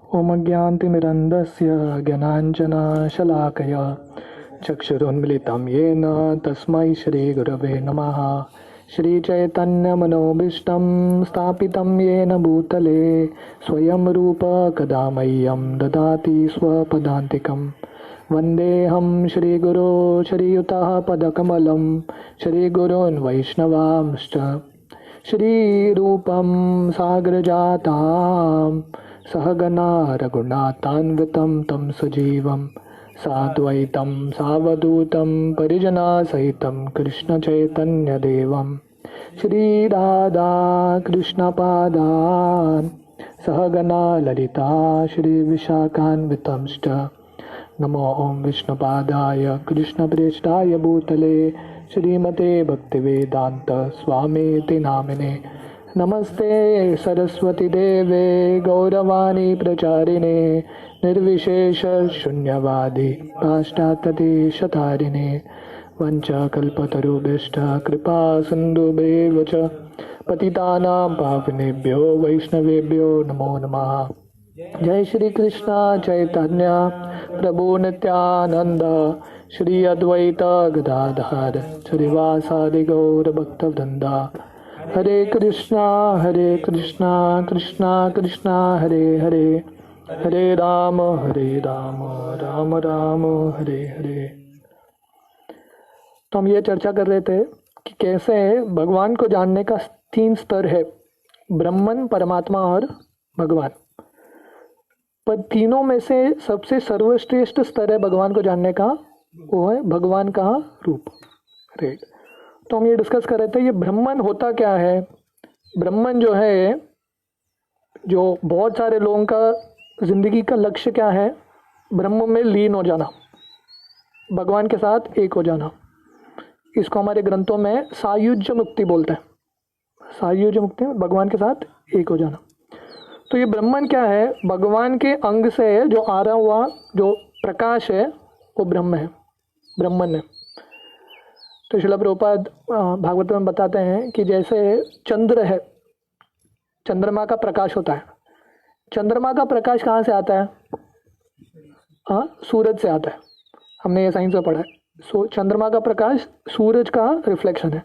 ॐ अज्ञानतिमिरन्धस्य ज्ञानाञ्जनशलाकया चक्षुरुन्मिलितं येन तस्मै श्रीगुरवे नमः। श्रीचैतन्यमनोभीष्टं स्थापितं येन भूतले स्वयं रूप कदा मह्यं ददाति स्वपदान्तिकं। वन्देऽहं श्रीगुरो श्रीयुतः पदकमलं श्रीगुरोन् वैष्णवांश्च श्रीरूपं साग्रजातां सहगना रघुनाथान्वितं तं सजीवं साद्वैतं सावधूतं परिजनसहितं कृष्णचैतन्यदेवं श्रीराधा कृष्णपादान् सहगना ललिता श्रीविशाखान्वितंश्च। नमो ॐ विष्णुपादाय कृष्णप्रेष्ठाय भूतले श्रीमते भक्तिवेदांत स्वामीति नामिने। नमस्ते सरस्वती देवे गौरवाणी प्रचारिणे निर्विशेष शून्यवादी पाश्चात्यदेशतारिणे वंशकल्पतरुभ्यश्च कृपा सिन्धुभ्येव च पतितानां पावनेभ्यो वैष्णवेभ्यो नमो नमः। जय श्री कृष्ण चैतन्य प्रभु नित्यानंद श्री अद्वैत गदाधर श्रीवासादि गौर भक्तवृंद। हरे कृष्णा कृष्णा कृष्णा हरे हरे, हरे राम राम राम हरे हरे। तो हम ये चर्चा कर रहे थे कि कैसे भगवान को जानने का 3 स्तर है, ब्रह्मन, परमात्मा और भगवान। पर तीनों में से सबसे सर्वश्रेष्ठ स्तर है भगवान को जानने का, वो है भगवान का रूप। राइट। तो हम ये डिस्कस कर रहे थे ये ब्रह्मन होता क्या है। ब्रह्मन जो है, जो बहुत सारे लोगों का जिंदगी का लक्ष्य क्या है, ब्रह्म में लीन हो जाना, भगवान के साथ एक हो जाना। इसको हमारे ग्रंथों में सायुज्य मुक्ति बोलते हैं। सायुज्य मुक्ति, भगवान के साथ एक हो जाना। तो ये ब्रह्मन क्या है, भगवान के अंग से जो आ रहा हुआ जो प्रकाश है वो ब्रह्म है, ब्रह्मन है। तो श्रील प्रभुपाद भागवत में बताते हैं कि जैसे चंद्र है, चंद्रमा का प्रकाश होता है। चंद्रमा का प्रकाश कहाँ से आता है? सूरज से आता है। हमने ये साइंस में पढ़ा है। चंद्रमा का प्रकाश सूरज का रिफ्लेक्शन है।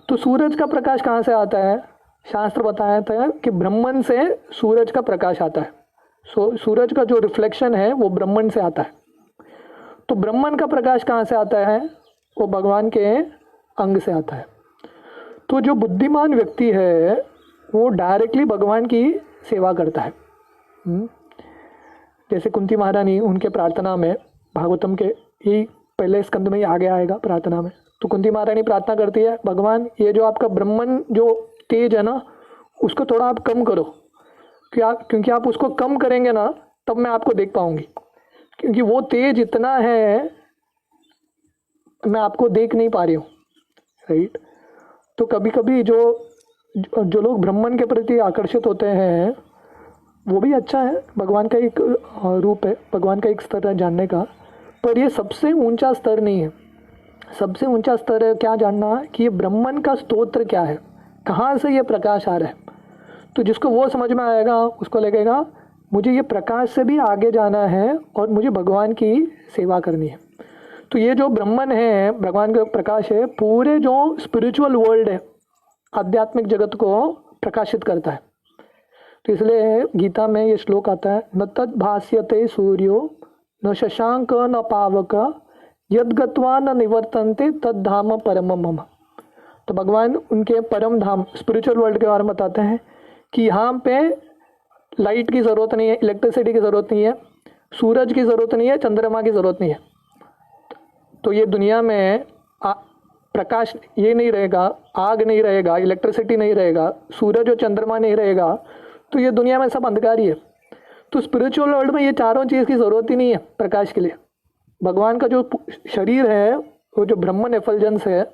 तो सूरज का प्रकाश कहाँ से आता है? शास्त्र बताया था कि ब्रह्मन से सूरज का प्रकाश आता है। सूरज का जो रिफ्लेक्शन है वो ब्रह्मन से आता है। तो ब्रह्मन का प्रकाश कहाँ से आता है? वो भगवान के अंग से आता है। तो जो बुद्धिमान व्यक्ति है वो डायरेक्टली भगवान की सेवा करता है। जैसे कुंती महारानी, उनके प्रार्थना में, भागवतम के ही पहले स्कंद में ही आगे आएगा प्रार्थना में, तो कुंती महारानी प्रार्थना करती है, भगवान ये जो आपका ब्रह्मन जो तेज है ना, उसको थोड़ा आप कम करो, क्योंकि आप उसको कम करेंगे ना तब मैं आपको देख पाऊंगी, क्योंकि वो तेज इतना है मैं आपको देख नहीं पा रही हूँ। राइट। तो कभी कभी जो लोग ब्रह्मन के प्रति आकर्षित होते हैं वो भी अच्छा है, भगवान का एक रूप है, भगवान का एक स्तर है जानने का। पर ये सबसे ऊंचा स्तर नहीं है। सबसे ऊंचा स्तर है क्या जानना कि ये ब्रह्मन का स्तोत्र क्या है, कहाँ से ये प्रकाश आ रहा है। तो जिसको वो समझ में आएगा उसको लगेगा मुझे ये प्रकाश से भी आगे जाना है और मुझे भगवान की सेवा करनी है। तो ये जो ब्रह्मन है, भगवान का प्रकाश है, पूरे जो स्पिरिचुअल वर्ल्ड है, आध्यात्मिक जगत को प्रकाशित करता है। तो इसलिए गीता में ये श्लोक आता है, न तद भास्यते सूर्यो न शशांक न पावक यद गत्वा न निवर्तन्ते तद धाम परम मम। तो भगवान उनके परम धाम स्पिरिचुअल वर्ल्ड के बारे में बताते हैं कि यहाँ पे लाइट की ज़रूरत नहीं है, इलेक्ट्रिसिटी की ज़रूरत नहीं है, सूरज की ज़रूरत नहीं है, चंद्रमा की ज़रूरत नहीं है। तो ये दुनिया में प्रकाश ये नहीं रहेगा, आग नहीं रहेगा, इलेक्ट्रिसिटी नहीं रहेगा, सूरज और चंद्रमा नहीं रहेगा, तो ये दुनिया में सब अंधकार ही है। तो स्पिरिचुअल वर्ल्ड में ये चारों चीज़ की ज़रूरत ही नहीं है प्रकाश के लिए। भगवान का जो शरीर है, वो जो ब्रह्मन एफल्जेंस है,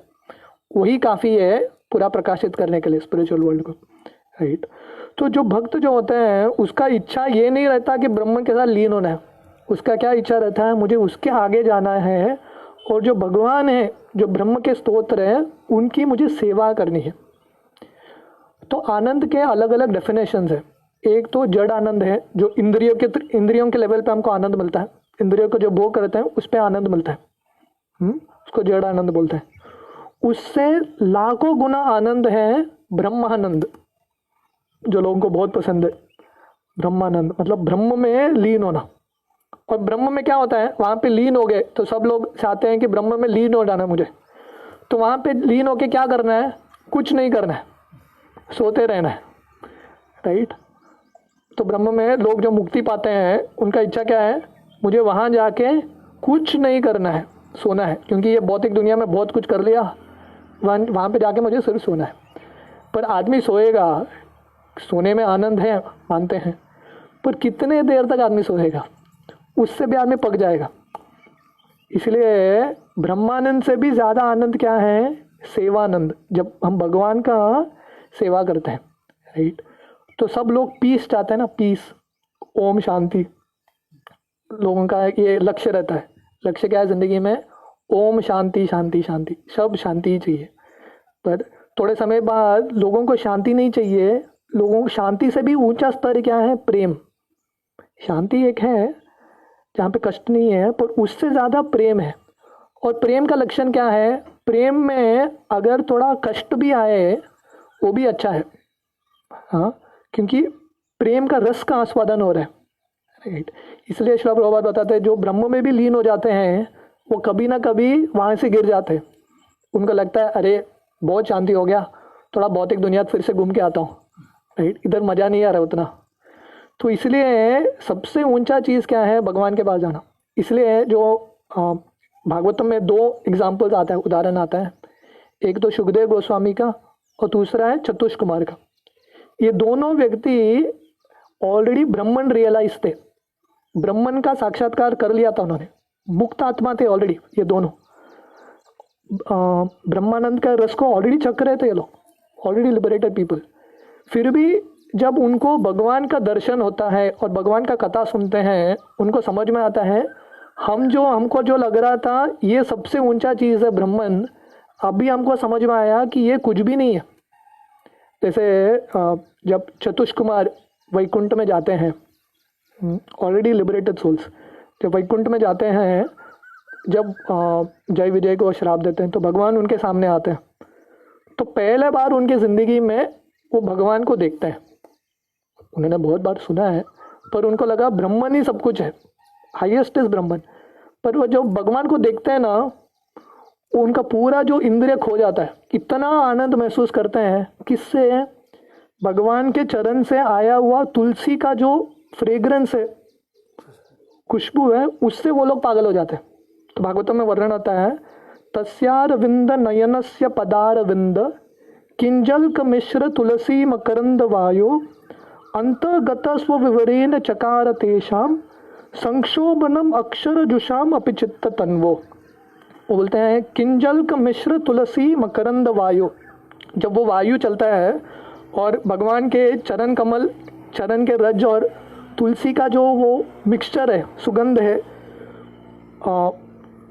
वही काफ़ी है पूरा प्रकाशित करने के लिए स्पिरिचुअल वर्ल्ड को। राइट। तो जो भक्त जो होते हैं उसका इच्छा ये नहीं रहता कि ब्रह्म के साथ लीन होना है। उसका क्या इच्छा रहता है, मुझे उसके आगे जाना है और जो भगवान है, जो ब्रह्म के स्तोत्र हैं, उनकी मुझे सेवा करनी है। तो आनंद के अलग अलग डेफिनेशंस है। एक तो जड़ आनंद है जो इंद्रियों के लेवल पे हमको आनंद मिलता है, इंद्रियों को जो भोग करते हैं उस पर आनंद मिलता है, उसको जड़ आनंद बोलते हैं। उससे लाखों गुना आनंद है ब्रह्मानंद, जो लोगों को बहुत पसंद है। ब्रह्मानंद मतलब ब्रह्म में लीन होना। और ब्रह्म में क्या होता है, वहाँ पे लीन हो गए तो सब लोग चाहते हैं कि ब्रह्म में लीन हो जाना मुझे, तो वहाँ पे लीन होके क्या करना है, कुछ नहीं करना है, सोते रहना है, राइट। तो ब्रह्म में लोग जो मुक्ति पाते हैं उनका इच्छा क्या है, मुझे वहाँ जाके कुछ नहीं करना है, सोना है, क्योंकि ये भौतिक दुनिया में बहुत कुछ कर लिया, वहाँ पे जाके मुझे सिर्फ सोना है। पर आदमी सोएगा, सोने में आनंद है मानते हैं, पर कितने देर तक आदमी सोएगा, उससे भी आदमी पक जाएगा। इसलिए ब्रह्मानंद से भी ज़्यादा आनंद क्या है, सेवानंद, जब हम भगवान का सेवा करते हैं, राइट। तो सब लोग पीस चाहते हैं ना, पीस, ओम शांति, लोगों का ये लक्ष्य रहता है। लक्ष्य क्या है ज़िंदगी में, ओम शांति शांति शांति, सब शांति ही चाहिए। पर थोड़े समय बाद लोगों को शांति नहीं चाहिए, लोगों को शांति से भी ऊंचा स्तर क्या है, प्रेम। शांति एक है जहाँ पे कष्ट नहीं है, पर उससे ज़्यादा प्रेम है। और प्रेम का लक्षण क्या है, प्रेम में अगर थोड़ा कष्ट भी आए वो भी अच्छा है, हाँ, क्योंकि प्रेम का रस का आस्वादन हो रहा है, राइट। इसलिए श्रील प्रभुपाद बताते हैं जो ब्रह्म में भी लीन हो जाते हैं वो कभी ना कभी वहाँ से गिर जाते हैं। उनको लगता है अरे बहुत शांति हो गया, थोड़ा भौतिक दुनिया फिर से घूम के आता हूँ, राइट, इधर मज़ा नहीं आ रहा उतना। तो इसलिए सबसे ऊंचा चीज़ क्या है, भगवान के पास जाना। इसलिए जो भागवतम में दो एग्जाम्पल्स आता है, उदाहरण आता है, एक तो सुखदेव गोस्वामी का और दूसरा है चतुष कुमार का। ये दोनों व्यक्ति ऑलरेडी ब्रह्मन रियलाइज थे, ब्रह्मन का साक्षात्कार कर लिया था उन्होंने, मुक्त आत्मा थे ऑलरेडी ये दोनों। ब्रह्मानंद का रस को ऑलरेडी चख रहे थे ये लोग, ऑलरेडी लिबरेटेड पीपल। फिर भी जब उनको भगवान का दर्शन होता है और भगवान का कथा सुनते हैं, उनको समझ में आता है हमको जो लग रहा था ये सबसे ऊंचा चीज़ है ब्रह्मन, अभी हमको समझ में आया कि ये कुछ भी नहीं है। जैसे जब चतुष कुमार वैकुंठ में जाते हैं, ऑलरेडी लिबरेटेड सोल्स जब वैकुंठ में जाते हैं, जब जय विजय को श्राप देते हैं तो भगवान उनके सामने आते हैं। तो पहले बार उनकी ज़िंदगी में वो भगवान को देखते हैं। उन्होंने बहुत बार सुना है पर उनको लगा ब्रह्मन ही सब कुछ है, हाईएस्ट इज ब्रह्मन। पर वो जब भगवान को देखते हैं ना, उनका पूरा जो इंद्रिय खो जाता है, इतना आनंद महसूस करते हैं। किससे, भगवान के चरण से आया हुआ तुलसी का जो फ्रेग्रेंस है, खुशबू है, उससे वो लोग पागल हो जाते हैं। तो भागवतम में वर्णन आता है, तस्यार विंद नयनस्य पदार विंद किंजल्क मिश्र तुलसी मकरंद वायु अंतर्गत स्वविवरेण चकार तेषाम संक्षोभनम अक्षर जुषाम अपिचित्त तन्वो। वो बोलते हैं किंजल्क मिश्र तुलसी मकरंद वायु, जब वो वायु चलता है और भगवान के चरण कमल, चरण के रज और तुलसी का जो वो मिक्सचर है, सुगंध है,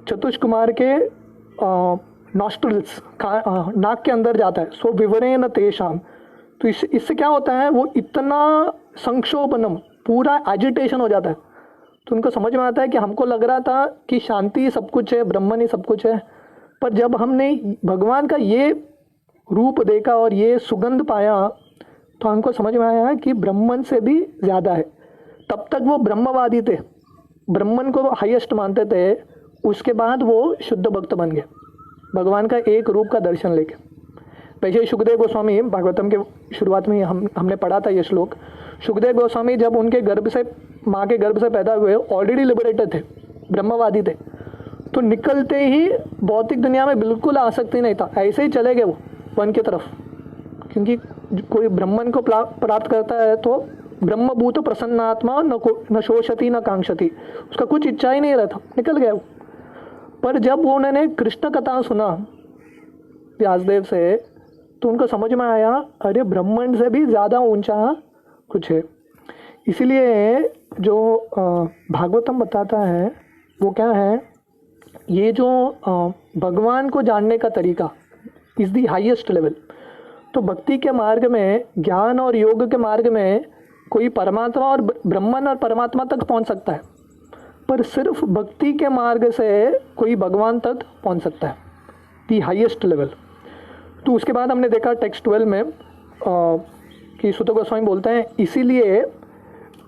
चतुष कुमार के नॉस्ट्रिल्स नाक के अंदर जाता है, सो विवरेण तेषाम। तो इससे क्या होता है, वो इतना संक्षोभनम, पूरा एजिटेशन हो जाता है। तो उनको समझ में आता है कि हमको लग रहा था कि शांति सब कुछ है, ब्रह्मन ही सब कुछ है, पर जब हमने भगवान का ये रूप देखा और ये सुगंध पाया तो हमको समझ में आया कि ब्रह्मन से भी ज़्यादा है। तब तक वो ब्रह्मवादी थे, ब्रह्मन को हाईएस्ट मानते थे। उसके बाद वो शुद्ध भक्त बन गए भगवान का एक रूप का दर्शन लेके। वैसे सुखदेव गोस्वामी, भागवतम के शुरुआत में हमने पढ़ा था ये श्लोक। सुखदेव गोस्वामी जब उनके गर्भ से, माँ के गर्भ से पैदा हुए, ऑलरेडी लिबरेटेड थे, ब्रह्मवादी थे। तो निकलते ही भौतिक दुनिया में बिल्कुल आसक्ति नहीं था, ऐसे ही चले गए वो वन की तरफ। क्योंकि कोई ब्रह्मन को प्राप्त करता है तो ब्रह्मभूत प्रसन्नात्मा न शोषति न कांक्षति, उसका कुछ इच्छा ही नहीं रहता, निकल गया वो। पर जब उन्होंने कृष्ण कथा सुना व्यासदेव से, तो उनको समझ में आया अरे ब्रह्मांड से भी ज़्यादा ऊंचा कुछ है। इसीलिए जो भागवतम बताता है वो क्या है, ये जो भगवान को जानने का तरीका इज़ दी हाईएस्ट लेवल। तो भक्ति के मार्ग में, ज्ञान और योग के मार्ग में कोई परमात्मा और ब्रह्मन और परमात्मा तक पहुंच सकता है, पर सिर्फ भक्ति के मार्ग से कोई भगवान तक पहुंच सकता है, दी हाईएस्ट लेवल। तो उसके बाद हमने देखा टेक्स्ट 12 में कि सुत गोस्वामी बोलते हैं, इसीलिए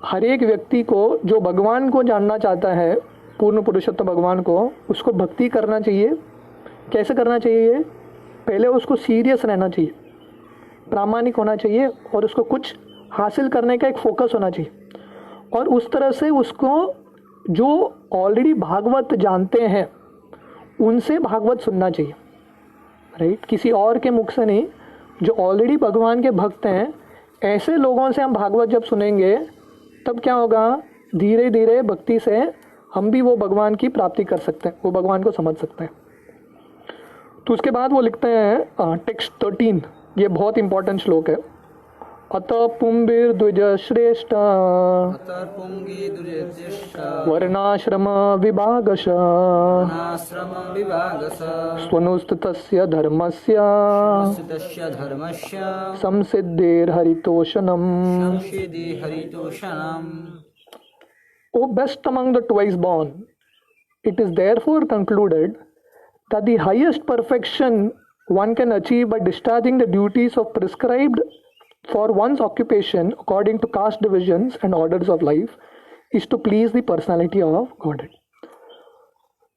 हर एक व्यक्ति को जो भगवान को जानना चाहता है, पूर्ण पुरुषोत्तम भगवान को, उसको भक्ति करना चाहिए। कैसे करना चाहिए? पहले उसको सीरियस रहना चाहिए, प्रामाणिक होना चाहिए, और उसको कुछ हासिल करने का एक फोकस होना चाहिए। और उस तरह से उसको जो ऑलरेडी भागवत जानते हैं उनसे भागवत सुनना चाहिए, राइट? किसी और के मुख से नहीं, जो ऑलरेडी भगवान के भक्त हैं, ऐसे लोगों से हम भागवत जब सुनेंगे तब क्या होगा, धीरे धीरे भक्ति से हम भी वो भगवान की प्राप्ति कर सकते हैं, वो भगवान को समझ सकते हैं। तो उसके बाद वो लिखते हैं टेक्स्ट 13, ये बहुत इंपॉर्टेंट श्लोक है। अत पुंबिर द्विज श्रेष्ठ वर्णाश्रम विभागश स्वनुस्थितस्य धर्मस्य संसिद्धिर्हरितोषणम्। O best among the twice born, it is therefore concluded that the highest perfection one can achieve by discharging the duties of prescribed for one's occupation according to caste divisions and orders of life is to please the personality of Godhead.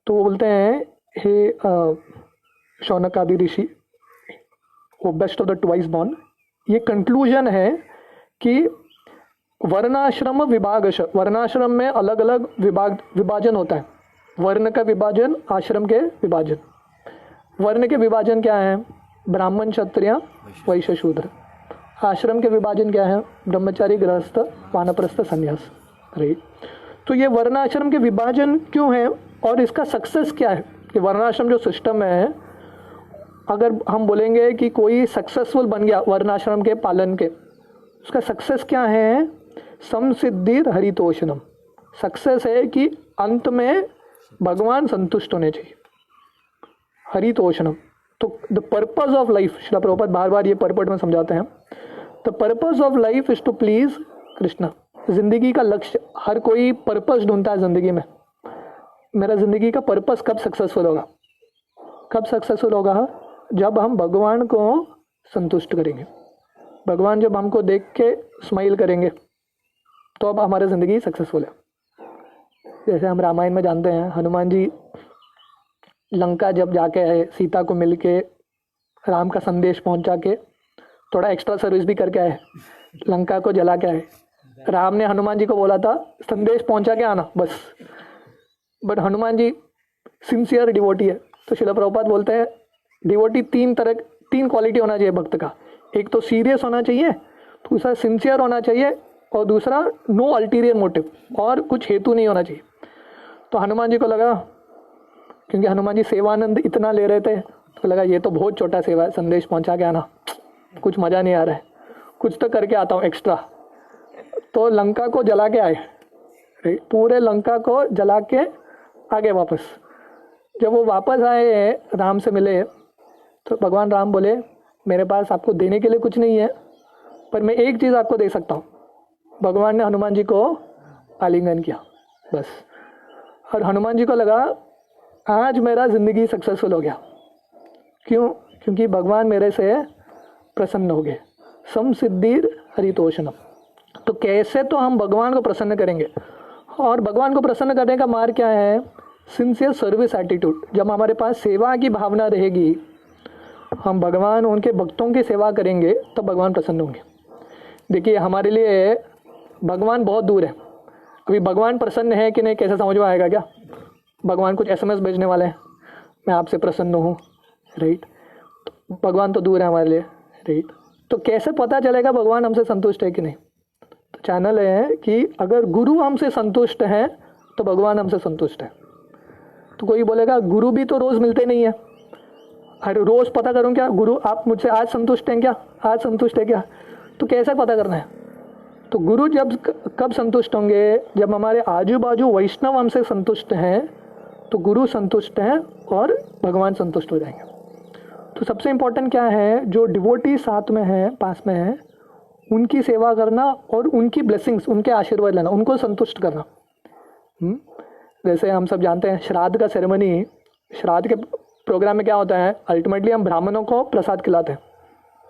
तो वो बोलते हैं, हे शौनक आदि ऋषि, वो best of the twice born, ये conclusion है कि वर्णाश्रम विभागश, वर्णाश्रम में अलग अलग विभाजन होता है। वर्ण का विभाजन, आश्रम के विभाजन। वर्ण के विभाजन क्या है? ब्राह्मण, क्षत्रिय, वैश्य, शूद्र। आश्रम के विभाजन क्या है? ब्रह्मचारी, गृहस्थ, वानप्रस्थ, संन्यास, राइट? तो ये वर्णाश्रम के विभाजन क्यों है और इसका सक्सेस क्या है? कि वर्णाश्रम जो सिस्टम है, अगर हम बोलेंगे कि कोई सक्सेसफुल बन गया वर्णाश्रम के पालन के, उसका सक्सेस क्या है? समसिद्धिर हरितोषणम। सक्सेस है कि अंत में भगवान संतुष्ट होने चाहिए, हरितोषणम। तो the purpose of life, Srila Prabhupada बार बार ये पर्पट में समझाते हैं, the purpose of life is to please Krishna. जिंदगी का लक्ष्य, हर कोई पर्पस ढूंढता है जिंदगी में। मेरा जिंदगी का पर्पस कब सक्सेसफुल होगा? कब सक्सेसफुल होगा? जब हम भगवान को संतुष्ट करेंगे। भगवान जब हमको देख के स्माइल करेंगे तो अब हमारी ज़िंदगी सक्सेसफुल है। जैसे हम रामायण में जानते हैं, हनुमान जी लंका जब जाके आए, सीता को मिल के राम का संदेश पहुंचा के थोड़ा एक्स्ट्रा सर्विस भी करके आए, लंका को जला के आए। राम ने हनुमान जी को बोला था संदेश पहुंचा के आना बस, but Hanuman ji sincere devotee है। तो श्रील प्रभुपाद बोलते हैं डिवोटी तीन क्वालिटी होना चाहिए भक्त का। एक तो सीरियस होना चाहिए, दूसरा सिंसियर होना चाहिए, और दूसरा नो अल्टीरियर मोटिव, और कुछ हेतु नहीं होना चाहिए। तो हनुमान जी को लगा, क्योंकि हनुमान जी सेवानंद इतना ले रहे थे, तो लगा ये तो बहुत छोटा सेवा है, संदेश पहुंचा के आना, कुछ मज़ा नहीं आ रहा है, कुछ तो करके आता हूँ एक्स्ट्रा। तो लंका को जला के आए, पूरे लंका को जला के आ गए वापस। जब वो वापस आए, राम से मिले, तो भगवान राम बोले मेरे पास आपको देने के लिए कुछ नहीं है, पर मैं एक चीज़ आपको दे सकता हूँ। भगवान ने हनुमान जी को आलिंगन किया बस, और हनुमान जी को लगा आज मेरा ज़िंदगी सक्सेसफुल हो गया। क्यों? क्योंकि भगवान मेरे से प्रसन्न हो गए। समसिद्धिर हरितोषणम। तो कैसे तो हम भगवान को प्रसन्न करेंगे, और भगवान को प्रसन्न करने का मार्ग क्या है? Sincere service attitude. जब हमारे पास सेवा की भावना रहेगी, हम भगवान उनके भक्तों की सेवा करेंगे, तो भगवान प्रसन्न होंगे। देखिए हमारे लिए भगवान बहुत दूर है, अभी भगवान प्रसन्न है कि नहीं कैसे समझ में आएगा क्या? भगवान कुछ SMS भेजने वाले हैं, मैं आपसे प्रसन्न हूँ, राइट? तो भगवान तो दूर है हमारे लिए, राइट? तो कैसे पता चलेगा भगवान हमसे संतुष्ट है कि नहीं? तो चैनल है कि अगर गुरु हमसे संतुष्ट हैं तो भगवान हमसे संतुष्ट है। तो कोई बोलेगा गुरु भी तो रोज़ मिलते नहीं है, अरे रोज़ पता करूँ क्या गुरु आप मुझसे आज संतुष्ट हैं क्या, आज संतुष्ट है क्या? तो कैसे पता करना है? तो गुरु जब कब संतुष्ट होंगे? जब हमारे आजू बाजू वैष्णव हमसे संतुष्ट हैं, तो गुरु संतुष्ट हैं और भगवान संतुष्ट हो जाएंगे। तो सबसे इम्पोर्टेंट क्या है? जो डिवोटी साथ में है, पास में है, उनकी सेवा करना और उनकी ब्लेसिंग्स, उनके आशीर्वाद लेना, उनको संतुष्ट करना। जैसे हम सब जानते हैं श्राद्ध का सेरेमनी, श्राद्ध के प्रोग्राम में क्या होता है, अल्टीमेटली हम ब्राह्मणों को प्रसाद खिलाते हैं।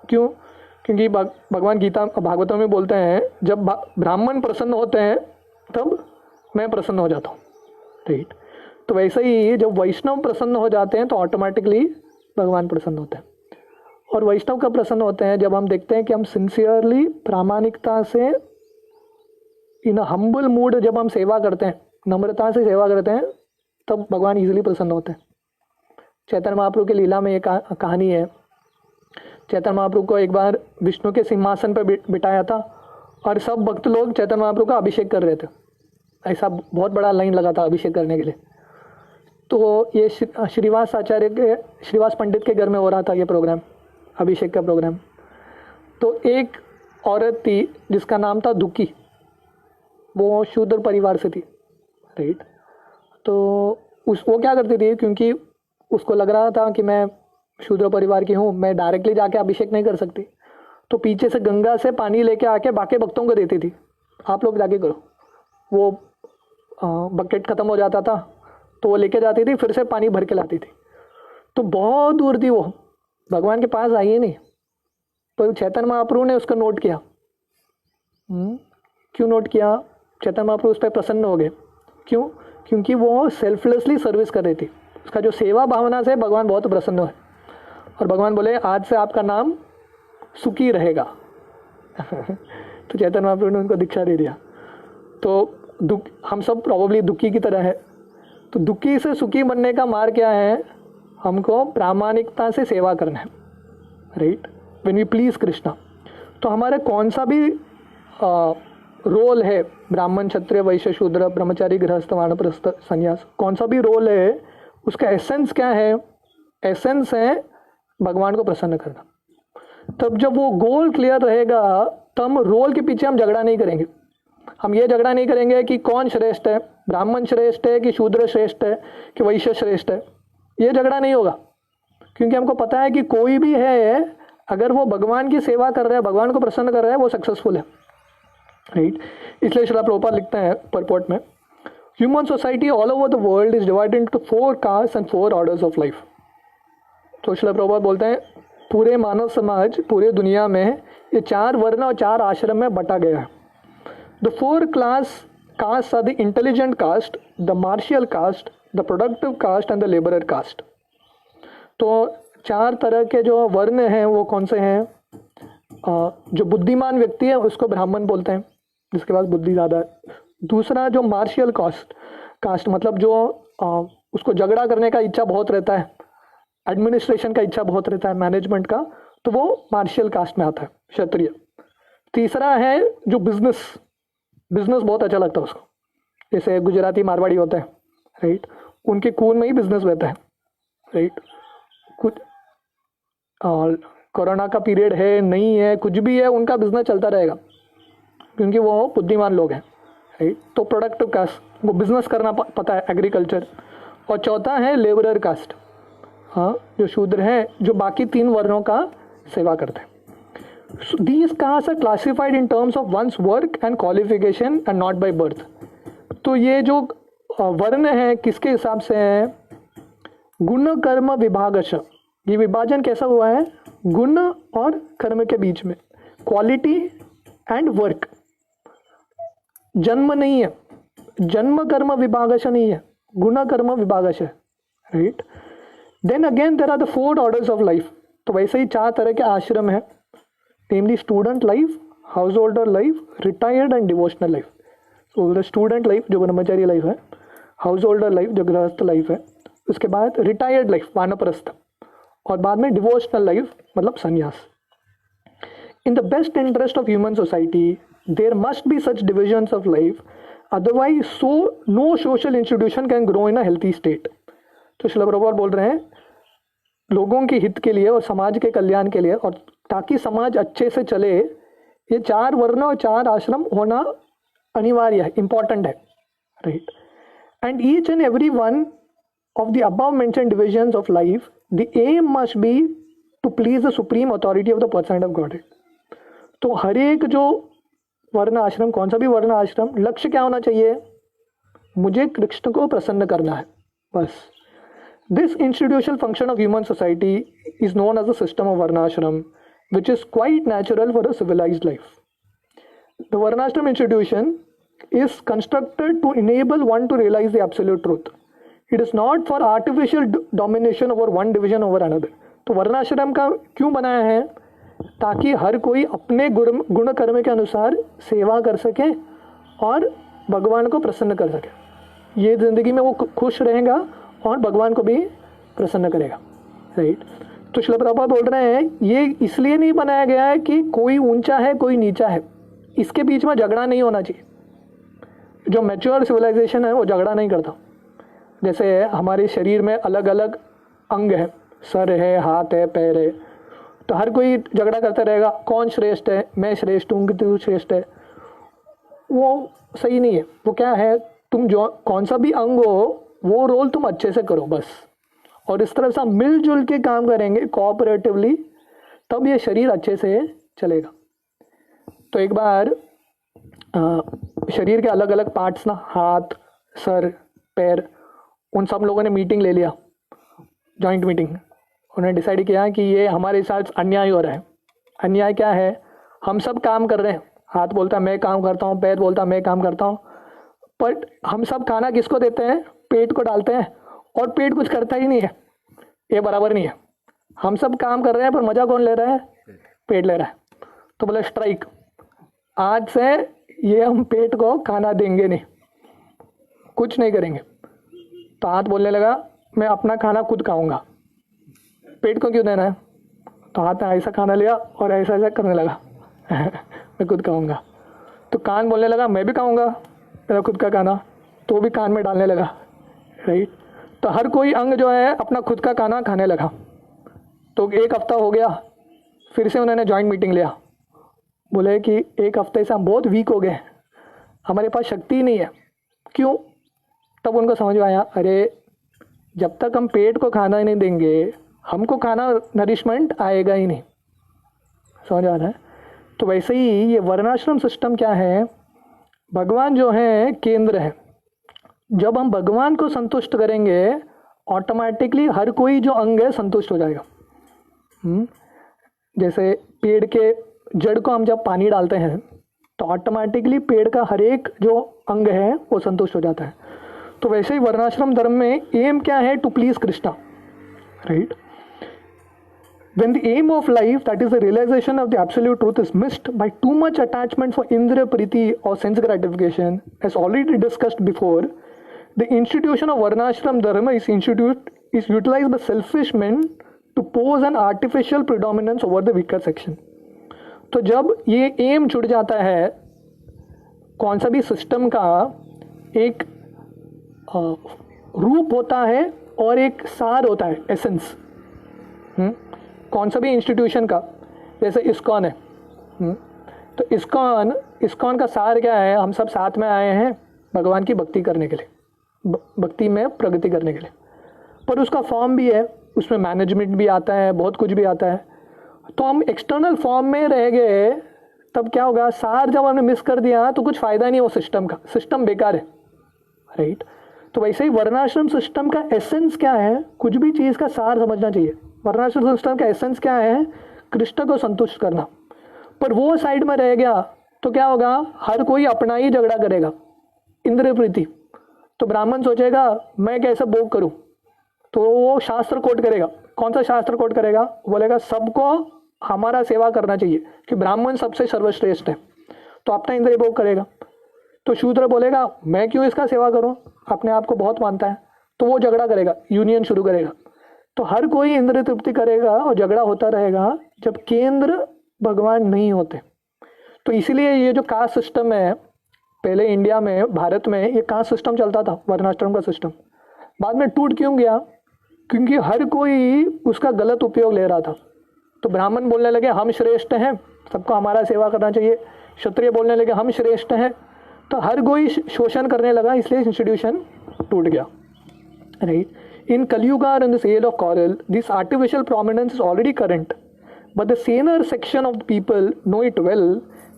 क्यों? क्योंकि भगवान गीता भागवतों में बोलते हैं जब ब्राह्मण प्रसन्न होते हैं तब मैं प्रसन्न हो जाता हूँ, राइट। तो वैसे ही जब वैष्णव प्रसन्न हो जाते हैं तो ऑटोमेटिकली भगवान प्रसन्न होते हैं। और वैष्णव कब प्रसन्न होते हैं? जब हम देखते हैं कि हम सिंसियरली, प्रामाणिकता से, इन हम्बल मूड जब हम सेवा करते हैं, नम्रता से सेवा करते हैं, तब भगवान इजीली प्रसन्न होते हैं। चैतन्य महाप्रभु की लीला में एक कहानी है। चैतन्य महाप्रभु को एक बार विष्णु के सिंहासन पर बिठाया था और सब भक्त लोग चैतन्य महाप्रभु का अभिषेक कर रहे थे। ऐसा बहुत बड़ा लाइन लगा था अभिषेक करने के लिए। तो ये श्रीवास आचार्य के, श्रीवास पंडित के घर में हो रहा था ये प्रोग्राम, अभिषेक का प्रोग्राम। तो एक औरत थी जिसका नाम था दुखी, वो शूद्र परिवार से थी, राइट। तो वो क्या करती थी, क्योंकि उसको लग रहा था कि मैं शूद्र परिवार की हूँ, मैं डायरेक्टली जाके अभिषेक नहीं कर सकती, तो पीछे से गंगा से पानी लेके आके बाकी भक्तों को देती थी, आप लोग जाके करो। वो बकेट ख़त्म हो जाता था तो वो लेके जाती थी, फिर से पानी भर के लाती थी। तो बहुत दूर थी वो, भगवान के पास आई ही नहीं, पर चैतन्य महाप्रभु ने उसको नोट किया। क्यों नोट किया? चैतन्य महाप्रभु उस पर प्रसन्न हो गए। क्यों? क्योंकि वो सेल्फलेसली सर्विस कर रही थी, उसका जो सेवा भावना से भगवान बहुत प्रसन्न हुए। और भगवान बोले आज से आपका नाम सुखी रहेगा। तो चैतन्य महाप्रभु ने उनको दीक्षा दे दिया। तो हम सब प्रॉब्ली दुखी की तरह है, तो दुखी से सुखी बनने का मार्ग क्या है? हमको प्रामाणिकता से सेवा करना है, right, when we please Krishna. तो हमारे कौन सा भी रोल है, ब्राह्मण, क्षत्रिय, वैश्य, शूद्र, ब्रह्मचारी, गृहस्थ, वानप्रस्थ, संन्यास, कौन सा भी रोल है, उसका एसेंस क्या है? एसेंस है भगवान को प्रसन्न करना। तब जब वो गोल क्लियर रहेगा तब रोल के पीछे हम झगड़ा नहीं करेंगे। हम ये झगड़ा नहीं करेंगे कि कौन श्रेष्ठ है, ब्राह्मण श्रेष्ठ है कि शूद्र श्रेष्ठ है कि वैश्य श्रेष्ठ है, ये झगड़ा नहीं होगा। क्योंकि हमको पता है कि कोई भी है, अगर वो भगवान की सेवा कर रहा है, भगवान को प्रसन्न कर रहा है, वो सक्सेसफुल है, राइट। इसलिए श्रील प्रभुपाद लिखते हैं परपोर्ट में, human society all over the world is divided into 4 caste and 4 orders of life. तो श्रील प्रभुपाद बोलते हैं पूरे मानव समाज, पूरे दुनिया में ये 4 वर्ण और 4 आश्रम में बटा गया है। The 4 castes are the intelligent caste, the martial caste, the productive caste and the laborer caste। तो 4 तरह के जो वर्ण हैं वो कौन से हैं? जो बुद्धिमान व्यक्ति है उसको ब्राह्मण बोलते हैं, जिसके पास बुद्धि ज़्यादा है। दूसरा जो मार्शियल कास्ट मतलब जो उसको झगड़ा करने का इच्छा बहुत रहता है, एडमिनिस्ट्रेशन का इच्छा बहुत रहता है, मैनेजमेंट का, तो वो मार्शियल कास्ट में आता है, क्षत्रिय। तीसरा है जो बिजनेस बहुत अच्छा लगता है उसको, जैसे गुजराती मारवाड़ी होते हैं, राइट, उनके खून में ही बिजनेस रहता है, राइट। कुछ कोरोना का पीरियड है, नहीं है, कुछ भी है, उनका बिजनेस चलता रहेगा क्योंकि वो बुद्धिमान लोग हैं, राइट। तो प्रोडक्टिव कास्ट, वो बिजनेस करना पता है, एग्रीकल्चर। और चौथा है लेबरर कास्ट, हाँ, जो शूद्र हैं, जो बाकी 3 वर्णों का सेवा करते हैं। So these castes are classified in terms of one's work and qualification and not by birth। तो ये जो वर्ण है किसके हिसाब से है? गुण कर्म विभागश। ये विभाजन कैसा हुआ है? गुण और कर्म के बीच में, क्वालिटी एंड वर्क। जन्म नहीं है, जन्म कर्म विभागश नहीं है, गुण कर्म विभागश है, right. Then again there are the 4 orders of life. तो वैसे ही 4 तरह के आश्रम है, namely student life, householder life, retired and devotional life। So the student life जो ब्रह्मचारी लाइफ है, हाउसहोल्डर लाइफ जो गृहस्थ लाइफ है, उसके बाद रिटायर्ड लाइफ वानप्रस्थ, और बाद में डिवोशनल लाइफ मतलब संन्यास। In the best interest of human society there must be such divisions of life, otherwise no social institution can grow in a healthy state. तो श्रील प्रभुपाद बोल रहे हैं लोगों के हित के लिए और समाज के कल्याण के लिए, और ताकि समाज अच्छे से चले, ये 4 वर्ण और 4 आश्रम होना अनिवार्य है, इंपॉर्टेंट है, right. And each and every one of the above mentioned divisions of life, the aim must be to please the supreme authority of the person of God. तो हर एक जो वर्ण आश्रम, कौन सा भी वर्ण आश्रम, लक्ष्य क्या होना चाहिए? मुझे कृष्ण को प्रसन्न करना है, बस। This institutional function of human society is known as a system of varnashrama which is quite natural for a civilized life. The Varnashram institution is constructed to enable one to realize the absolute truth. It is not for artificial domination over one division over another. तो वर्णाश्रम का क्यों बनाया है? ताकि हर कोई अपने गुण कर्म के अनुसार सेवा कर सके और भगवान को प्रसन्न कर सके। ये जिंदगी में वो खुश रहेगा और भगवान को भी प्रसन्न करेगा, राइट। तो श्रील प्रभुपाद बोल रहे हैं ये इसलिए नहीं बनाया गया है कि कोई ऊंचा है कोई नीचा है, इसके बीच में झगड़ा नहीं होना चाहिए। जो मैच्योर सिविलाइजेशन है वो झगड़ा नहीं करता। जैसे हमारे शरीर में अलग अलग अंग है, सर है, हाथ है, पैर है, तो हर कोई झगड़ा करता रहेगा कौन श्रेष्ठ है, मैं श्रेष्ठ हूँ कि तू श्रेष्ठ है। वो सही नहीं है। वो क्या है, तुम जो कौन सा भी अंग हो वो रोल तुम अच्छे से करो बस, और इस तरह से हम मिलजुल के काम करेंगे कोऑपरेटिवली, तब ये शरीर अच्छे से चलेगा। तो एक बार शरीर के अलग अलग पार्ट्स ना, हाथ, सर, पैर, उन सब लोगों ने मीटिंग ले लिया, जॉइंट मीटिंग। उन्होंने डिसाइड किया कि ये हमारे साथ अन्याय हो रहा है। अन्याय क्या है? हम सब काम कर रहे हैं, हाथ बोलता है मैं काम करता हूँ, पैर बोलता है मैं काम करता हूँ, बट हम सब खाना किसको देते हैं? पेट को डालते हैं, और पेट कुछ करता ही नहीं है। ये बराबर नहीं है। हम सब काम कर रहे हैं पर मजा कौन ले रहा है? पेट ले रहा है। तो बोले स्ट्राइक, आज से ये हम पेट को खाना देंगे नहीं, कुछ नहीं करेंगे। तो हाथ बोलने लगा मैं अपना खाना खुद खाऊंगा, पेट को क्यों देना है? तो हाथ ने ऐसा खाना लिया और ऐसा ऐसा करने लगा मैं खुद खाऊंगा। तो कान बोलने लगा मैं भी खाऊंगा मेरा खुद का खाना, तो भी कान में डालने लगा, राइट। तो हर कोई अंग जो है अपना खुद का खाना खाने लगा। तो एक हफ्ता हो गया, फिर से उन्होंने जॉइंट मीटिंग लिया। बोले कि एक हफ्ते से हम बहुत वीक हो गए, हमारे पास शक्ति नहीं है। क्यों? तब उनको समझ में आया, अरे जब तक हम पेट को खाना ही नहीं देंगे, हमको खाना नरिशमेंट आएगा ही नहीं। समझ आ रहा है? तो वैसे ही ये वर्णाश्रम सिस्टम क्या है, भगवान जो है केंद्र है। जब हम भगवान को संतुष्ट करेंगे ऑटोमेटिकली हर कोई जो अंग है संतुष्ट हो जाएगा। जैसे पेड़ के जड़ को हम जब पानी डालते हैं तो ऑटोमेटिकली पेड़ का हर एक जो अंग है वो संतुष्ट हो जाता है। तो वैसे ही वर्णाश्रम धर्म में एम क्या है? To please Krishna, right. When the aim of life, that is the realization of the absolute truth, is missed by too much attachment for indriya priti or sense gratification, as already discussed before, the institution of varnashram dharma is utilized by selfish men to pose an artificial predominance over the weaker section. तो जब ये M छूट जाता है, कौन सा भी system का एक रूप होता है और एक सार होता है, एसेंस। कौन सा भी इंस्टीट्यूशन का, जैसे इस्कॉन है, तो इस्कॉन का सार क्या है? हम सब साथ में आए हैं भगवान की भक्ति करने के लिए, भक्ति में प्रगति करने के लिए। पर उसका फॉर्म भी है, उसमें मैनेजमेंट भी आता है, बहुत कुछ भी आता है। तो हम एक्सटर्नल फॉर्म में रह गए, तब क्या होगा? सार जब हमने मिस कर दिया तो कुछ फ़ायदा नहीं वो सिस्टम का, सिस्टम बेकार है, राइट। तो वैसे ही वर्णाश्रम सिस्टम का एसेंस क्या है? कुछ भी चीज़ का सार समझना चाहिए। वर्णाश्रम सिस्टम का एसेंस क्या है? कृष्ण को संतुष्ट करना। पर वो साइड में रह गया तो क्या होगा? हर कोई अपना ही झगड़ा करेगा, इंद्रिय प्रीति। तो ब्राह्मण सोचेगा मैं कैसे भोग करूं, तो वो शास्त्र कोट करेगा। कौन सा शास्त्र कोट करेगा? बोलेगा सबको हमारा सेवा करना चाहिए कि ब्राह्मण सबसे सर्वश्रेष्ठ है, तो अपना इंद्रिय भोग करेगा। तो शूद्र बोलेगा मैं क्यों इसका सेवा करूं, अपने आप को बहुत मानता है, तो वो झगड़ा करेगा, यूनियन शुरू करेगा। तो हर कोई इंद्रिय तृप्ति करेगा और झगड़ा होता रहेगा जब केंद्र भगवान नहीं होते। तो इसीलिए ये जो कास्ट सिस्टम है, पहले इंडिया में, भारत में ये कास्ट सिस्टम चलता था, वर्णाश्रम का सिस्टम। बाद में टूट क्यों गया? क्योंकि हर कोई उसका गलत उपयोग ले रहा था। तो ब्राह्मण बोलने लगे हम श्रेष्ठ हैं, सबको हमारा सेवा करना चाहिए। क्षत्रिय बोलने लगे हम श्रेष्ठ हैं, तो हर कोई शोषण करने लगा, इसलिए इंस्टीट्यूशन टूट गया, right. In Kali Yuga and this age of coral, this artificial prominence is already current, but the saner section of the people know it well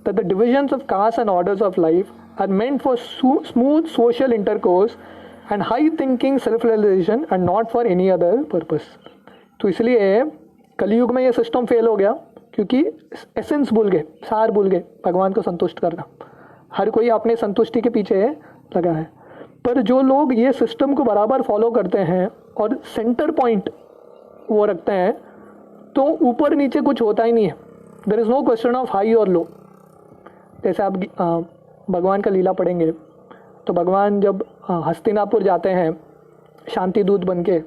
that the divisions of castes and orders of life are meant for smooth social intercourse and high thinking self realization and not for any other purpose. तो इसलिए कलयुग में ये system fail हो गया क्योंकि essence भूल गए, सार भूल गए, भगवान को संतुष्ट करना। हर कोई अपने संतुष्टि के पीछे लगा है। पर जो लोग ये सिस्टम को बराबर फॉलो करते हैं और सेंटर पॉइंट वो रखते हैं तो ऊपर नीचे कुछ होता ही नहीं है। There is no question of high और लो। जैसे आप भगवान का लीला पढ़ेंगे तो भगवान जब हस्तिनापुर जाते हैं शांति दूत बन के,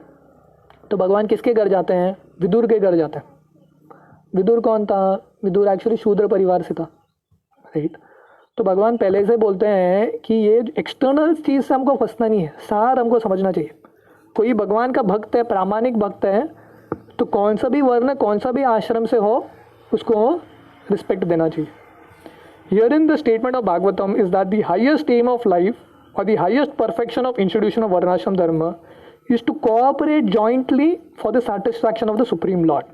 तो भगवान किसके घर जाते हैं? विदुर के घर जाते हैं। विदुर कौन था? विदुर एक्चुअली शूद्र परिवार से था, राइट। तो भगवान पहले से बोलते हैं कि ये एक्सटर्नल चीज़ से हमको फंसना नहीं है, सार हमको समझना चाहिए। कोई भगवान का भक्त है, प्रामाणिक भक्त है, तो कौन सा भी वर्ण, कौन सा भी आश्रम से हो, उसको रिस्पेक्ट देना चाहिए। Herein the statement of Bhagavatam is that the highest aim of life or the highest perfection of institution of Varnashram Dharma is to cooperate jointly for the satisfaction of the Supreme Lord.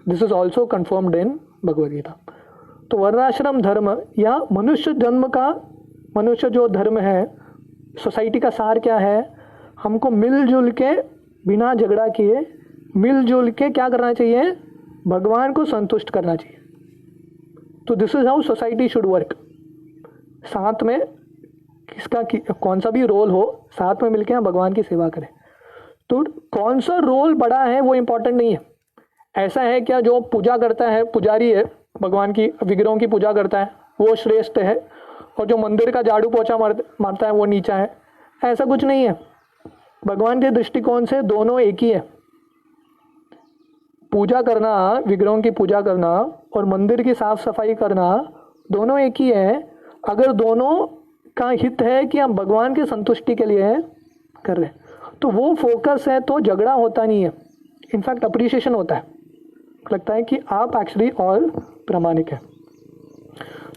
This is also confirmed in Bhagavad Gita. तो वर्णाश्रम धर्म या मनुष्य जन्म का, मनुष्य जो धर्म है, सोसाइटी का सार क्या है? हमको मिलजुल के, बिना झगड़ा किए, मिलजुल के क्या करना चाहिए? भगवान को संतुष्ट करना चाहिए। तो this is how society should work. साथ में किसका कौन सा भी रोल हो, साथ में मिलके हम भगवान की सेवा करें। तो कौन सा रोल बड़ा है वो इम्पोर्टेंट नहीं है। ऐसा है क्या जो पूजा करता है, पुजारी है, भगवान की विग्रहों की पूजा करता है, वो श्रेष्ठ है, और जो मंदिर का झाड़ू पोछा मारता है वो नीचा है? ऐसा कुछ नहीं है। भगवान के दृष्टिकोण से दोनों एक ही है। पूजा करना, विग्रहों की पूजा करना और मंदिर की साफ सफाई करना दोनों एक ही है, अगर दोनों का हित है कि हम भगवान की संतुष्टि के लिए कर रहे हैं। तो वो फोकस है तो झगड़ा होता नहीं है, इनफैक्ट अप्रिशिएशन होता है, लगता है कि आप एक्चुअली और प्रामाणिक है।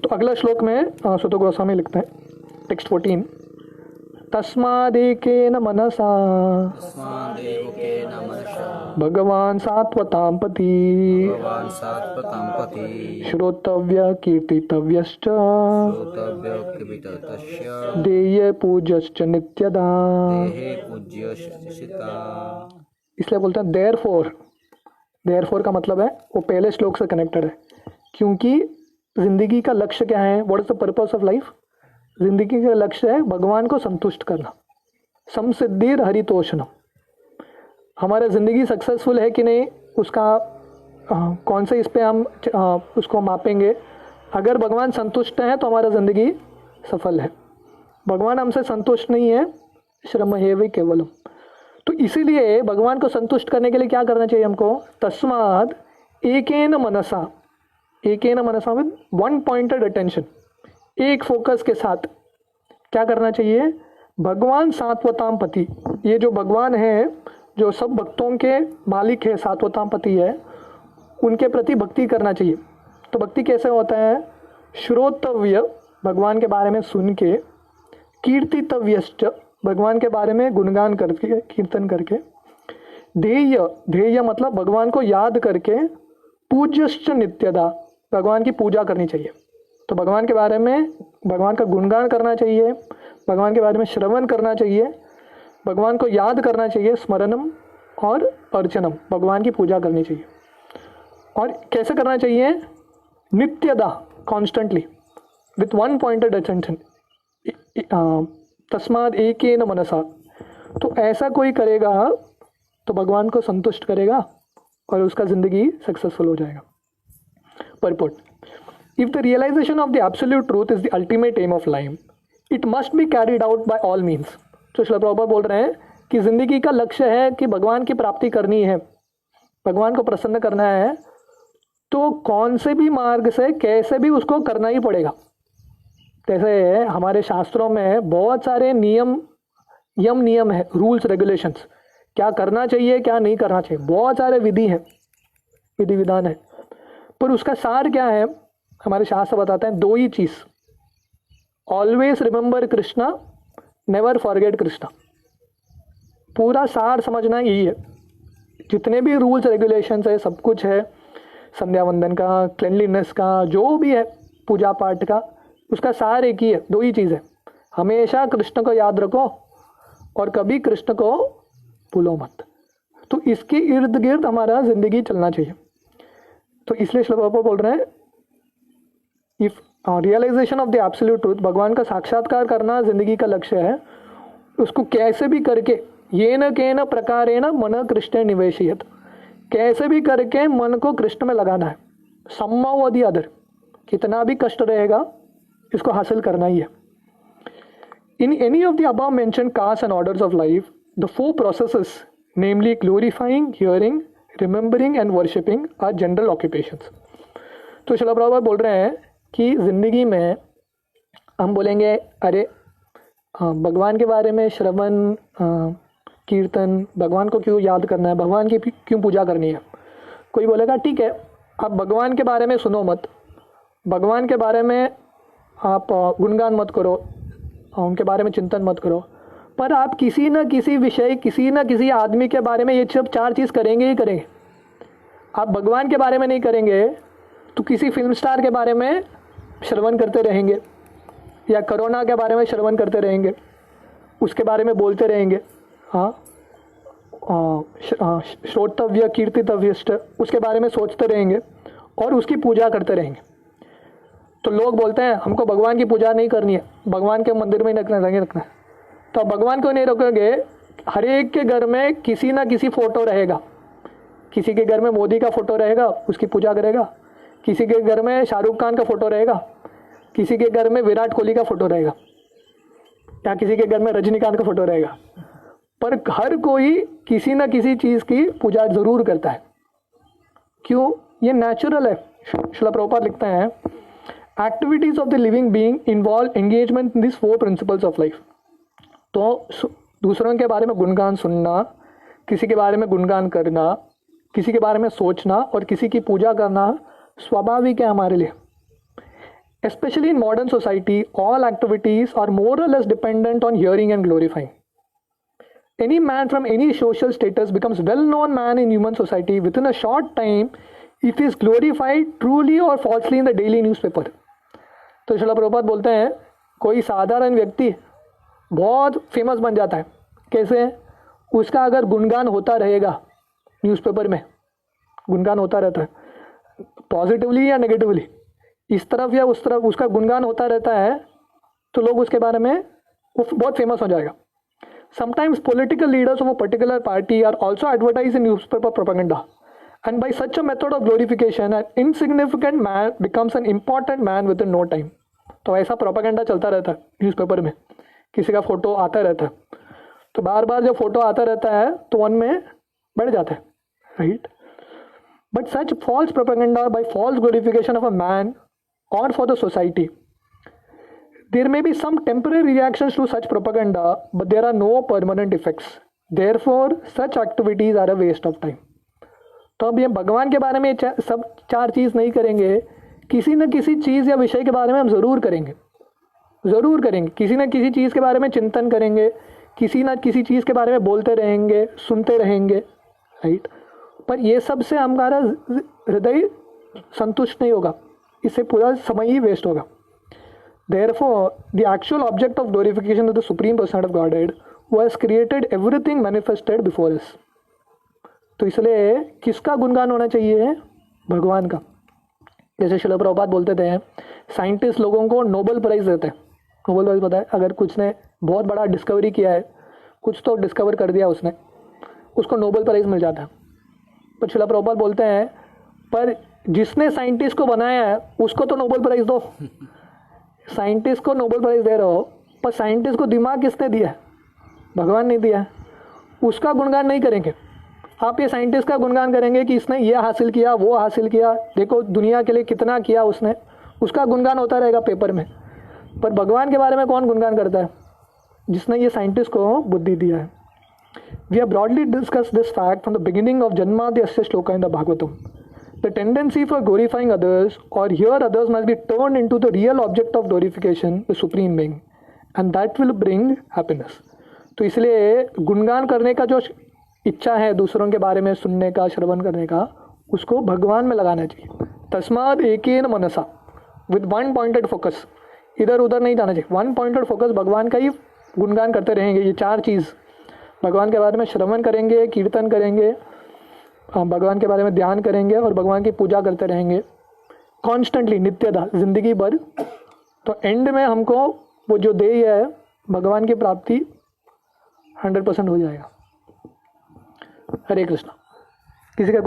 तो अगला श्लोक में सुत गोस्वामी लिखते हैं, टेक्स्ट 14, तस्मादेकेन मनसा भगवान सात्वतां पति श्रोतव्य कीर्तितव्यश्च देय पूज्यश्च नित्यदा। इसलिए बोलते हैं देयरफॉर। देयरफॉर का मतलब है वो पहले श्लोक से कनेक्टेड है, क्योंकि जिंदगी का लक्ष्य क्या है? What is the purpose of life? जिंदगी का लक्ष्य है भगवान को संतुष्ट करना। समसिद्धिर हरितोषणम। हमारा ज़िंदगी सक्सेसफुल है कि नहीं, उसका कौन से इस पे हम उसको मापेंगे। अगर भगवान संतुष्ट है तो हमारा ज़िंदगी सफल है। भगवान हमसे संतुष्ट नहीं है, श्रम हेवि केवलम। तो इसीलिए भगवान को संतुष्ट करने के लिए क्या करना चाहिए हमको? तस्माद एकेन मनसा, एकेन मनसा विद वन पॉइंटेड अटेंशन, एक फोकस के साथ क्या करना चाहिए? भगवान सात्वताम पति, ये जो भगवान है, जो सब भक्तों के मालिक है, सात्वताम पति है, उनके प्रति भक्ति करना चाहिए। तो भक्ति कैसे होता है? श्रोतव्य, भगवान के बारे में सुन के, कीर्तितव्यश्च, भगवान के बारे में गुणगान करके, कीर्तन करके, ध्येय, ध्येय मतलब भगवान को याद करके, पूज्यश्च नित्यदा, भगवान की पूजा करनी चाहिए। तो भगवान के बारे में, भगवान का गुणगान करना चाहिए, भगवान के बारे में श्रवण करना चाहिए, भगवान को याद करना चाहिए, स्मरणम और अर्चनम, भगवान की पूजा करनी चाहिए। और कैसे करना चाहिए? नित्यदा, constantly, with one pointed attention. तस्माद एकेन मनसा। तो ऐसा कोई करेगा तो भगवान को संतुष्ट करेगा और उसका ज़िंदगी सक्सेसफुल हो जाएगा। Purport, if the realization of the absolute truth is the ultimate aim of life, it must be carried out by all means. तो श्रील प्रभुपाद बोल रहे हैं कि जिंदगी का लक्ष्य है कि भगवान की प्राप्ति करनी है, भगवान को प्रसन्न करना है, तो कौन से भी मार्ग से कैसे भी उसको करना ही पड़ेगा। जैसे हमारे शास्त्रों में बहुत सारे नियम है, रूल्स रेगुलेशंस, क्या करना चाहिए क्या नहीं करना चाहिए, बहुत सारे विधि विधान है। पर उसका सार क्या है? हमारे शास्त्र बताते हैं दो ही चीज़, always remember Krishna, never forget Krishna. पूरा सार समझना यही है। जितने भी रूल्स रेगुलेशंस है, सब कुछ है, संध्या वंदन का, क्लेनलीनेस का, जो भी है पूजा पाठ का, उसका सार एक ही है, दो ही चीज़ है, हमेशा कृष्ण को याद रखो और कभी कृष्ण को भूलो मत। तो इसके इर्द गिर्द हमारा जिंदगी चलना चाहिए। तो इसलिए श्री प्रभुपाद बोल रहे हैं, if realization of the absolute truth, भगवान का साक्षात्कार करना जिंदगी का लक्ष्य है, उसको कैसे भी करके ये न के न प्रकारेण मन कृष्ण निवेशियत, कैसे भी करके मन को कृष्ण में लगाना है, सम्मव दी अदर, कितना भी कष्ट रहेगा इसको हासिल करना ही है। In any of the above mentioned caste and orders of life, the 4 processes, namely glorifying, hearing, remembering and worshipping are general occupations। तो श्रील प्रभुपाद बोल रहे हैं कि ज़िंदगी में हम बोलेंगे अरे भगवान के बारे में श्रवण कीर्तन, भगवान को क्यों याद करना है, भगवान की क्यों पूजा करनी है। कोई बोलेगा ठीक है, आप भगवान के बारे में सुनो मत, भगवान के बारे में आप गुणगान मत करो, उनके बारे में चिंतन मत करो, पर आप किसी न किसी विषय, किसी न किसी आदमी के बारे में ये सब 4 चीज़ करेंगे ही करेंगे। आप भगवान के बारे में नहीं करेंगे तो किसी फिल्म स्टार के बारे में श्रवण करते रहेंगे, या कोरोना के बारे में श्रवण करते रहेंगे, उसके बारे में बोलते रहेंगे, हाँ श्रोतव्य कीर्तितव्य, उसके बारे में सोचते रहेंगे और उसकी पूजा करते रहेंगे। तो लोग बोलते हैं हमको भगवान की पूजा नहीं करनी है, भगवान के मंदिर में ही रखना है। तो भगवान को नहीं रोकोगे, हर एक के घर में किसी ना किसी फोटो रहेगा, किसी के घर में मोदी का फोटो रहेगा, उसकी पूजा करेगा, किसी के घर में शाहरुख खान का फोटो रहेगा, किसी के घर में विराट कोहली का फोटो रहेगा, या किसी के घर में रजनीकांत का फोटो रहेगा, पर हर कोई किसी न किसी चीज़ की पूजा जरूर करता है। क्यों? ये नेचुरल है। श्रील प्रभुपाद लिखते हैं, activities of the living being involve engagement in this 4 principles of life. तो दूसरों के बारे में गुणगान सुनना, किसी के बारे में गुणगान करना, किसी के बारे में सोचना और किसी की पूजा करना स्वाभाविक है हमारे लिए। Especially in modern society, all activities are more or less dependent on hearing and glorifying. Any man from any social status becomes well-known man in human society within a short time if he is glorified truly or falsely in the daily newspaper. तो श्रील प्रभुपाद बोलते हैं कोई साधारण व्यक्ति बहुत famous बन जाता है। कैसे? उसका अगर गुणगान होता रहेगा, न्यूज़पेपर में गुणगान होता रहता है, पॉजिटिवली या नेगेटिवली, इस तरफ या उस तरफ उसका गुणगान होता रहता है, तो लोग उसके बारे में वो बहुत फेमस हो जाएगा। Sometimes political leaders of a particular party are also advertise in newspaper propaganda, and by such a method of glorification an insignificant man becomes an important man within no time. तो ऐसा propaganda चलता रहता है newspaper में, किसी का photo आता रहता है, तो बार बार जब फोटो आता रहता है तो मन में बढ़ जाता है, राइट। But such false propaganda by false glorification of a man or for the society, there may be some temporary reactions to such propaganda, but there are no permanent effects. Therefore such activities are a waste of time. तो अब ये भगवान के बारे में सब 4 चीज़ नहीं करेंगे, किसी न किसी चीज़ या विषय के बारे में हम ज़रूर करेंगे, किसी न किसी चीज़ के बारे में चिंतन करेंगे, किसी न किसी चीज़ के बारे में बोलते रहेंगे, सुनते रहेंगे, राइट। पर ये सब से हमारा हृदय संतुष्ट नहीं होगा, इससे पूरा समय ही वेस्ट होगा। Therefore, the actual object of glorification of the Supreme Personality of Godhead who has created everything manifested before us. तो इसलिए किसका गुणगान होना चाहिए? भगवान का। जैसे श्रील प्रभुपाद बोलते थे, साइंटिस्ट लोगों को नोबेल प्राइज़ देते हैं। नोबेल प्राइज़ पता है, अगर कुछ ने बहुत बड़ा डिस्कवरी किया है, कुछ तो डिस्कवर कर दिया उसने, उसको नोबेल प्राइज़ मिल जाता है। पर श्रील प्रभुपाद बोलते हैं, पर जिसने साइंटिस्ट को बनाया है उसको तो नोबेल प्राइज़ दो। साइंटिस्ट को नोबेल प्राइज़ दे रहे हो, पर साइंटिस्ट को दिमाग किसने दिया है? भगवान ने दिया है। उसका गुणगान नहीं करेंगे आप, ये साइंटिस्ट का गुणगान करेंगे कि इसने ये हासिल किया, वो हासिल किया, देखो दुनिया के लिए कितना किया उसने, उसका गुणगान होता रहेगा पेपर में। पर भगवान के बारे में कौन गुणगान करता है? जिसने ये साइंटिस्ट को बुद्धि दिया है। We have broadly discuss this fact from the beginning of जन्माद्यस्य shloka in the Bhagavatam. The tendency for glorifying others or hear others must be turned into the real object of glorification, the Supreme Being, and that will bring happiness. तो इसलिए गुणगान करने का जो इच्छा है, दूसरों के बारे में सुनने का, श्रवण करने का, उसको भगवान में लगाना चाहिए। तस्माद एकेन मनसा, विद वन पॉइंटेड फोकस, इधर उधर नहीं जाना चाहिए, वन पॉइंटेड फोकस, भगवान का ही गुणगान करते रहेंगे। ये 4 चीज़ भगवान के बारे में श्रवण करेंगे, कीर्तन करेंगे, भगवान के बारे में ध्यान करेंगे और भगवान की पूजा करते रहेंगे कॉन्स्टेंटली, नित्यता, जिंदगी भर। तो एंड में हमको वो जो ध्येय है भगवान की प्राप्ति 100% हो जाएगा। हरे कृष्णा। किसी का